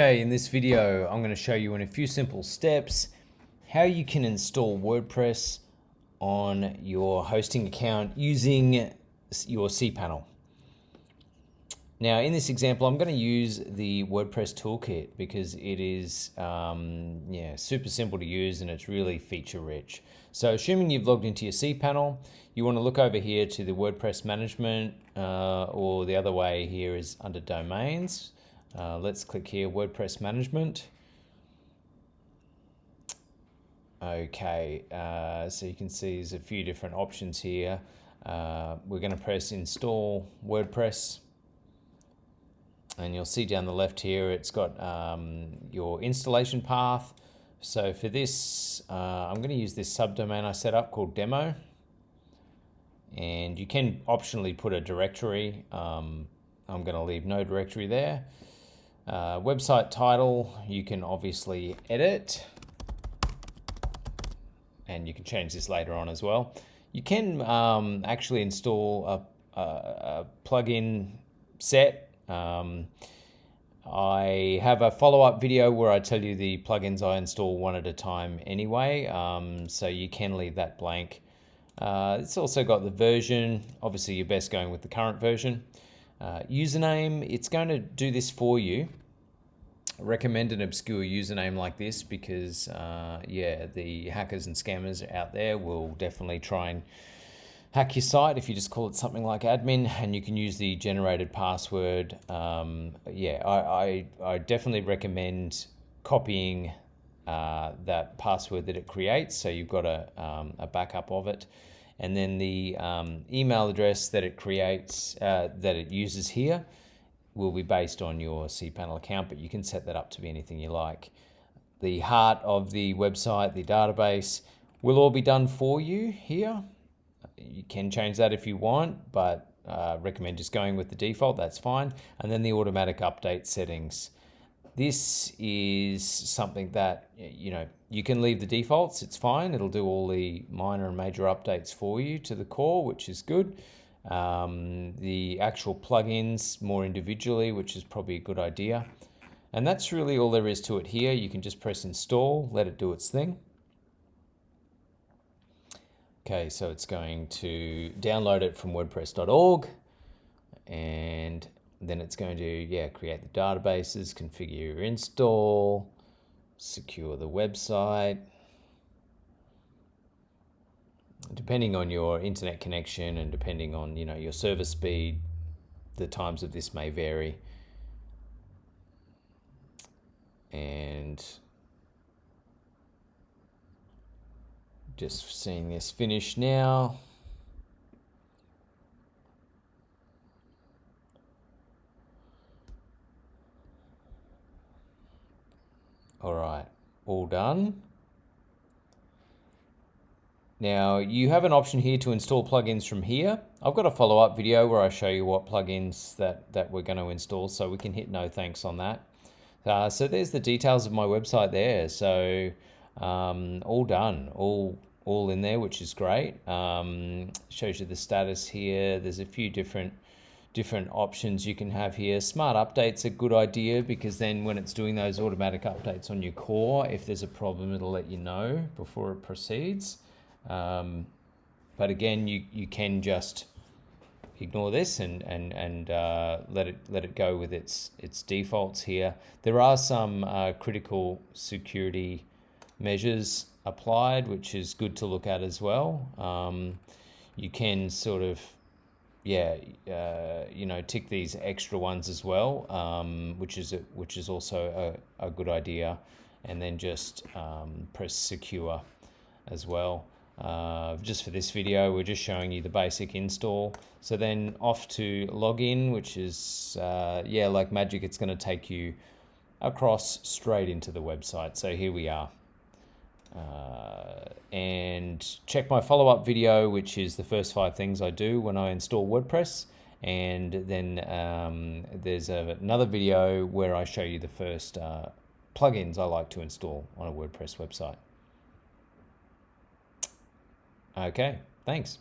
Okay, in this video, I'm going to show you in a few simple steps how you can install WordPress on your hosting account using your cPanel. Now, in this example, I'm going to use the WordPress Toolkit because it is super simple to use and it's really feature rich. So assuming you've logged into your cPanel, you want to look over here to the WordPress management, or the other way here is under domains. Let's click here, WordPress management. Okay, so you can see there's a few different options here. We're going to press install WordPress. And you'll see down the left here, it's got your installation path. So for this, I'm going to use this subdomain I set up called demo. And you can optionally put a directory. I'm going to leave no directory there. Website title, you can obviously edit. And you can change this later on as well. You can actually install a plugin set. I have a follow-up video where I tell you the plugins I install one at a time anyway, so you can leave that blank. It's also got the version. Obviously you're best going with the current version. Username, it's going to do this for you. I recommend an obscure username like this because the hackers and scammers out there will definitely try and hack your site if you just call it something like admin, and you can use the generated password. I definitely recommend copying that password that it creates, so you've got a backup of it. And then the email address that it creates, that it uses here, will be based on your cPanel account, but you can set that up to be anything you like. The heart of the website, the database, will all be done for you here. You can change that if you want, but recommend just going with the default, that's fine. And then the automatic update settings. This is something that, you can leave the defaults, it's fine. It'll do all the minor and major updates for you to the core, which is good. The actual plugins more individually, which is probably a good idea. And that's really all there is to it here. You can just press install, let it do its thing. Okay, so it's going to download it from WordPress.org, and then it's going to create the databases, configure your install, secure the website. Depending on your internet connection and depending on your server speed, the times of this may vary. And just seeing this finish now. All right, all done. Now you have an option here to install plugins from here. I've got a follow-up video where I show you what plugins that we're going to install, so we can hit no thanks on that. So there's the details of my website there. So all done, all in there, which is great. Shows you the status here. There's a few different options you can have here. Smart update's a good idea because then when it's doing those automatic updates on your core, if there's a problem, it'll let you know before it proceeds. But again, you can just ignore this and let it go with its defaults here. There are some critical security measures applied, which is good to look at as well. You can sort of tick these extra ones as well, which is also a good idea, and then just press secure as well. Just for this video, we're just showing you the basic install. So then off to login, which is like magic, it's going to take you across straight into the website. So here we are. And check my follow-up video, which is the first 5 things I do when I install WordPress. And then there's another video where I show you the first plugins I like to install on a WordPress website. Okay, thanks.